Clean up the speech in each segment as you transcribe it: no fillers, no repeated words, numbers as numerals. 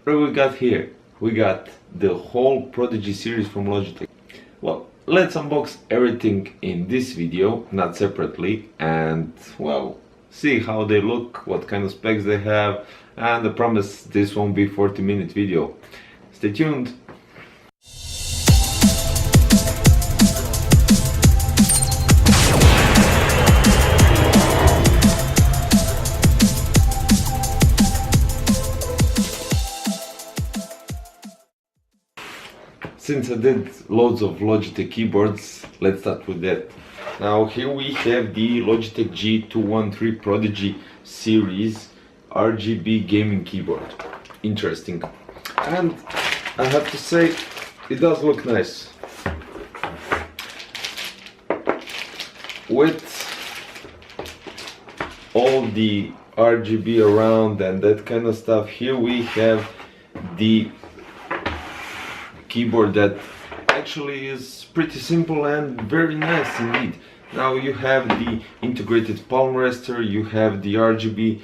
what we got here? We got the whole Prodigy series from Logitech. Well, let's unbox everything in this video, not separately, and well, see how they look, what kind of specs they have, and I promise this won't be 40-minute video. Stay tuned. Since I did loads of Logitech keyboards, let's start with that. Now here we have the Logitech G213 Prodigy Series RGB gaming keyboard. Interesting. And I have to say, it does look nice. With all the RGB around and that kind of stuff, here we have the keyboard that actually is pretty simple and very nice indeed. Now you have the integrated palm rester, you have the RGB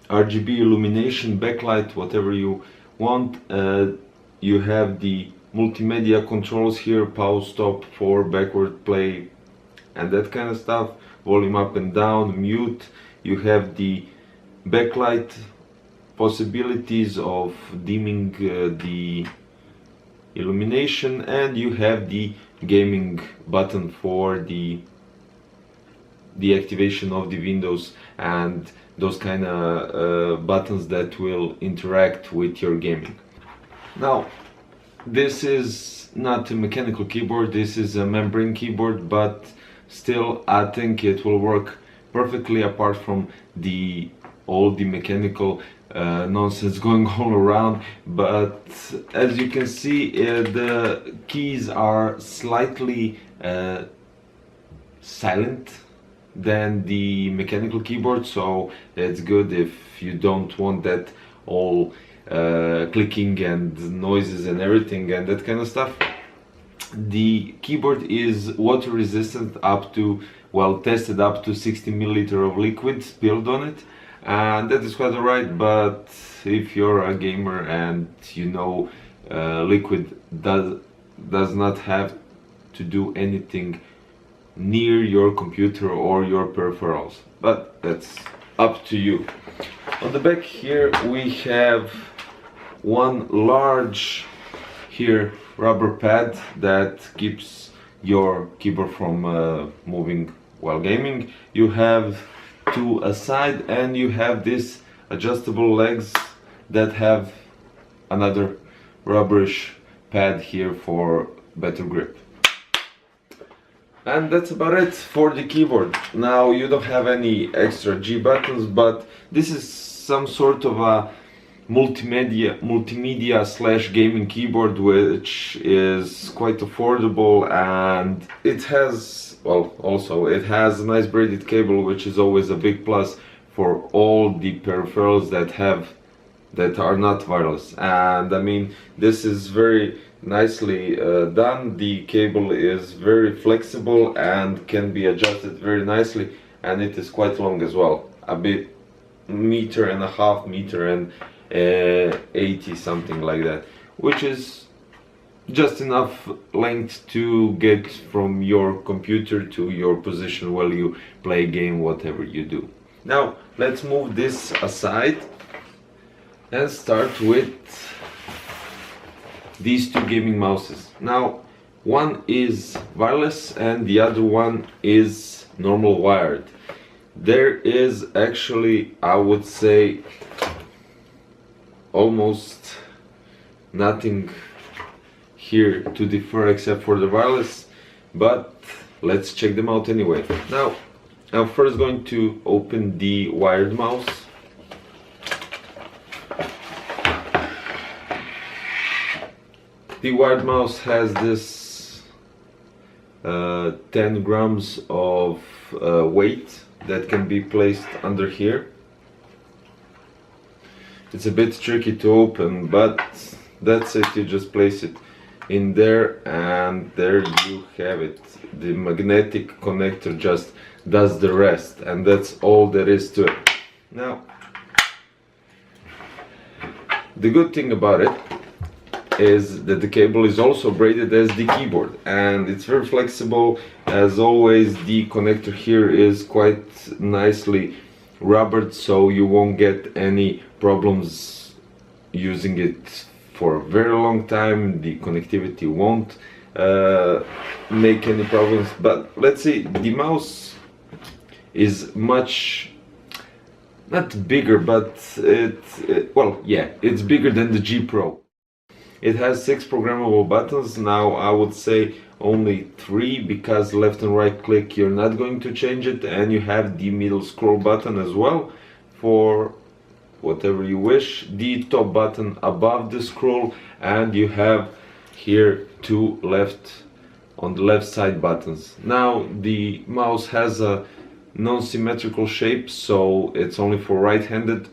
illumination, backlight, whatever you want. You have the multimedia controls here, pause, stop, forward, backward, play, and that kind of stuff. Volume up and down, mute. You have the backlight possibilities of dimming the illumination, and you have the gaming button for the activation of the windows and those kind of buttons that will interact with your gaming. Now this is not a mechanical keyboard, this is a membrane keyboard, but still I think it will work perfectly apart from all the mechanical nonsense going all around. But as you can see, the keys are slightly silent than the mechanical keyboard, so it's good if you don't want that all clicking and noises and everything and that kind of stuff. The keyboard is water resistant up to, well, tested up to 60 milliliter of liquid spilled on it, and that is quite alright. But if you're a gamer and you know liquid does not have to do anything near your computer or your peripherals, but that's up to you. On the back here we have one large here rubber pad that keeps your keyboard from moving while gaming. You have two aside, and you have this adjustable legs that have another rubberish pad here for better grip. And that's about it for the keyboard. Now you don't have any extra G buttons, but this is some sort of a multimedia slash gaming keyboard, which is quite affordable, and it has, well, also it has a nice braided cable, which is always a big plus for all the peripherals that are not wireless. And I mean, this is very nicely done. The cable is very flexible and can be adjusted very nicely, and it is quite long as well, a bit meter and a half, meter and 80 something like that, which is just enough length to get from your computer to your position while you play a game, whatever you do. Now let's move this aside and start with these two gaming mouses. Now one is wireless and the other one is normal wired. There is actually, I would say, almost nothing here to differ except for the wireless, but let's check them out anyway. Now I'm first going to open the wired mouse. The wired mouse has this 10 grams of weight that can be placed under here. It's a bit tricky to open, but that's it. You just place it in there and there you have it. The magnetic connector just does the rest, and that's all there is to it. Now The good thing about it is that the cable is also braided as the keyboard, and it's very flexible. As always, the connector here is quite nicely rubbered, so you won't get any problems using it for a very long time. The connectivity won't make any problems. But let's see, the mouse is much, not bigger, but well, yeah, it's bigger than the G Pro. It has 6 programmable buttons. Now I would say only 3, because left and right click you're not going to change it, and you have the middle scroll button as well for whatever you wish, the top button above the scroll, and you have here 2 on the left side buttons. Now the mouse has a non-symmetrical shape, so it's only for right-handed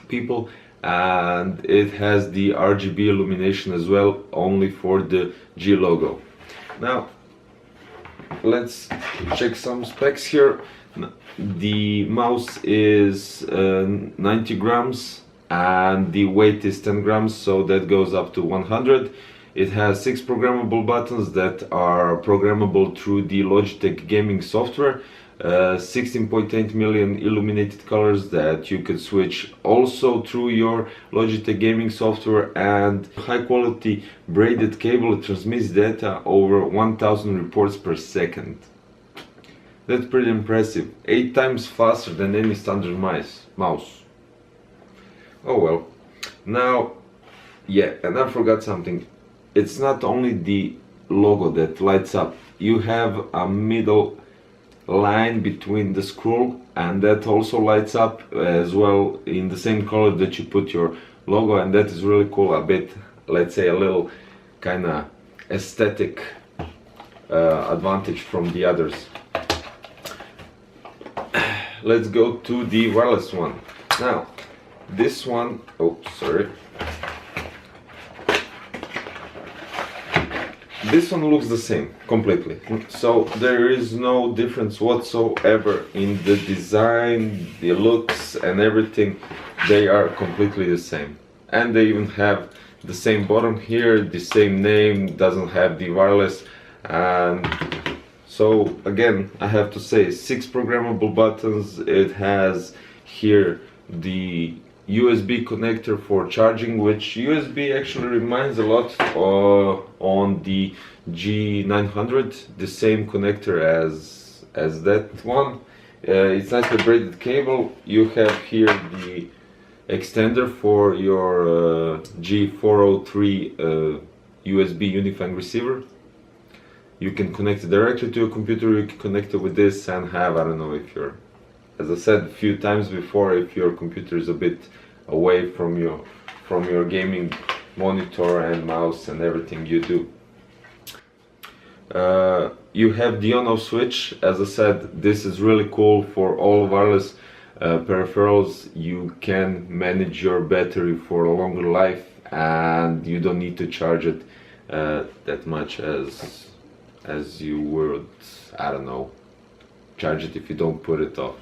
people, and it has the RGB illumination as well, only for the G logo. Now let's check some specs here. The mouse is 90 grams and the weight is 10 grams, so that goes up to 100. It has 6 programmable buttons that are programmable through the Logitech gaming software. 16.8 million illuminated colors that you could switch also through your Logitech gaming software, and high quality braided cable transmits data over 1000 reports per second. That's pretty impressive. 8 times faster than any standard mouse. Oh well. Now, yeah, and I forgot something. It's not only the logo that lights up. You have a middle line between the scroll, and that also lights up as well in the same color that you put your logo, and that is really cool. A bit, let's say, a little kind of aesthetic advantage from the others. Let's go to the wireless one. Now this one, oh sorry, this one looks the same completely, so there is no difference whatsoever in the design, the looks and everything. They are completely the same, and they even have the same bottom here, the same name, doesn't have the wireless. And so again, I have to say, 6 programmable buttons. It has here the USB connector for charging, which USB actually reminds a lot on the G900, the same connector as that one. It's nicely braided cable. You have here the extender for your G403 USB unifying receiver. You can connect it directly to your computer. You can connect it with this and have, I don't know, if you're, as I said a few times before, if your computer is a bit away from your gaming monitor and mouse and everything you do. You have the on-off switch. As I said, this is really cool for all wireless peripherals. You can manage your battery for a longer life, and you don't need to charge it that much as you would, I don't know, charge it if you don't put it off.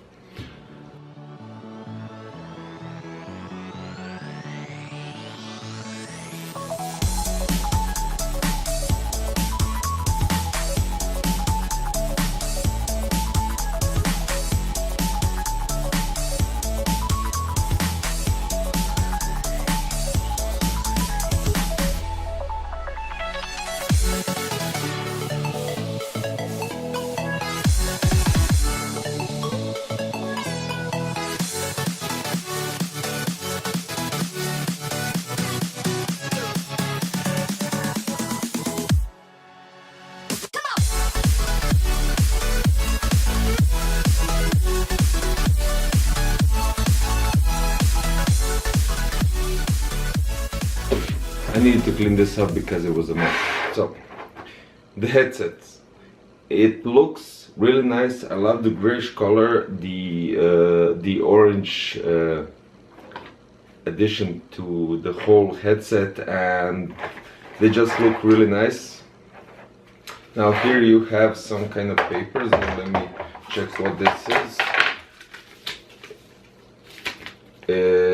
I needed to clean this up because it was a mess. So, the headsets. It looks really nice. I love the grayish color, the orange addition to the whole headset, and they just look really nice. Now here you have some kind of papers, and let me check what this is.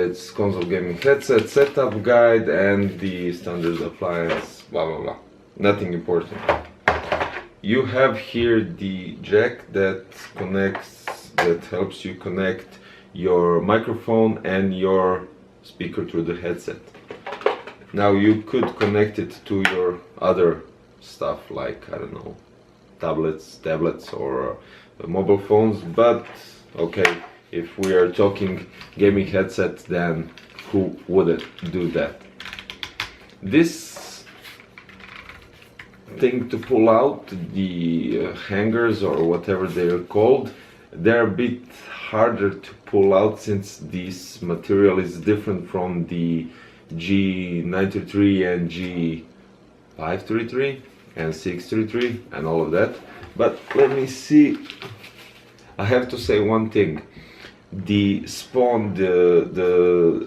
it's console gaming headset, setup guide, and the standard appliance, blah blah blah. Nothing important. You have here the jack that helps you connect your microphone and your speaker through the headset. Now you could connect it to your other stuff like, I don't know, tablets or mobile phones, but okay, if we are talking gaming headset, then who wouldn't do that? This thing to pull out, the hangers or whatever they're called, they're a bit harder to pull out since this material is different from the G933 and G533 and 633 and all of that. But let me see. I have to say one thing. The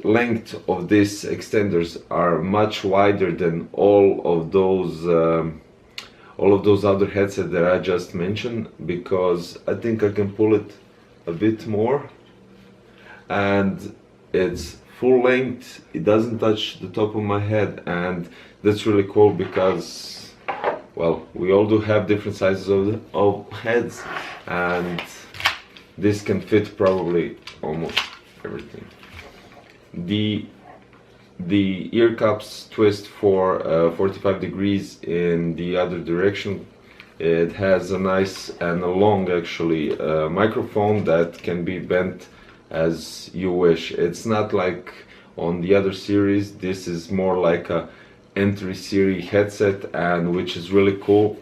length of these extenders are much wider than all of those other headsets that I just mentioned, because I think I can pull it a bit more, and it's full length. It doesn't touch the top of my head, and that's really cool because, well, we all do have different sizes of heads, and this can fit probably almost everything. The ear cups twist for 45 degrees in the other direction. It has a nice and a long, actually, microphone that can be bent as you wish. It's not like on the other series. This is more like a entry series headset, and which is really cool.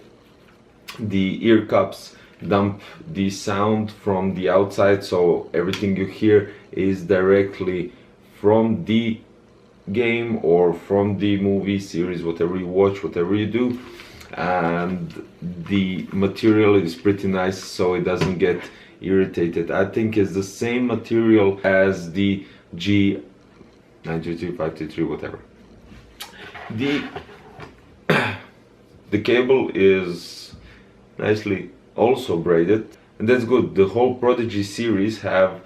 The ear cups dump the sound from the outside, so everything you hear is directly from the game or from the movie series, whatever you watch, whatever you do. And the material is pretty nice, so it doesn't get irritated. I think it's the same material as the G933, 533, whatever. The cable is nicely also braided, and that's good. The whole Prodigy series have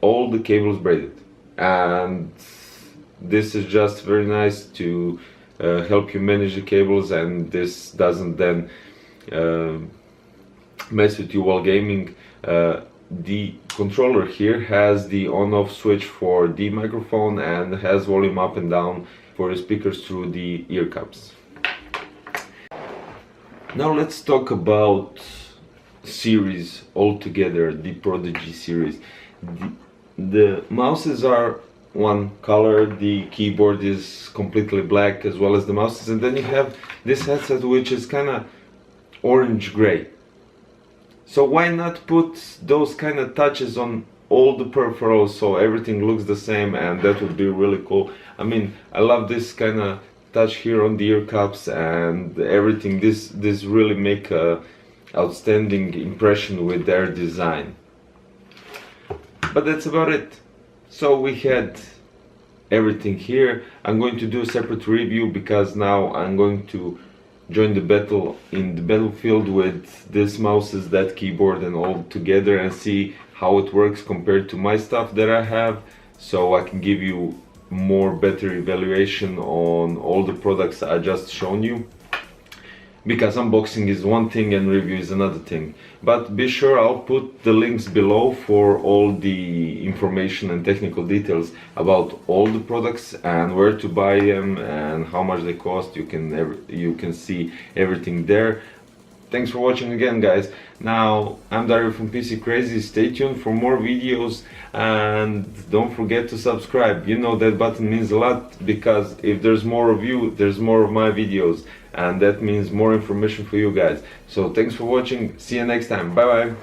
all the cables braided, and this is just very nice to help you manage the cables, and this doesn't then mess with you while gaming. The controller here has the on-off switch for the microphone and has volume up and down for the speakers through the ear cups. Now let's talk about series altogether, the Prodigy series. The mouses are one color, the keyboard is completely black as well as the mouses, and then you have this headset which is kind of orange gray. So why not put those kind of touches on all the peripherals so everything looks the same, and that would be really cool. I mean, I love this kind of touch here on the ear cups and everything. This really make a outstanding impression with their design. But that's about it. So we had everything here. I'm going to do a separate review because now I'm going to join the battle in the battlefield with this mouses, that keyboard and all together, and see how it works compared to my stuff that I have, so I can give you better evaluation on all the products I just shown you. Because unboxing is one thing and review is another thing. But be sure I'll put the links below for all the information and technical details about all the products and where to buy them and how much they cost. You can see everything there. Thanks for watching again, guys. Now, I'm Dario from PC Crazy. Stay tuned for more videos and don't forget to subscribe. You know that button means a lot, because if there's more of you, there's more of my videos, and that means more information for you guys. So thanks for watching. See you next time. Bye bye.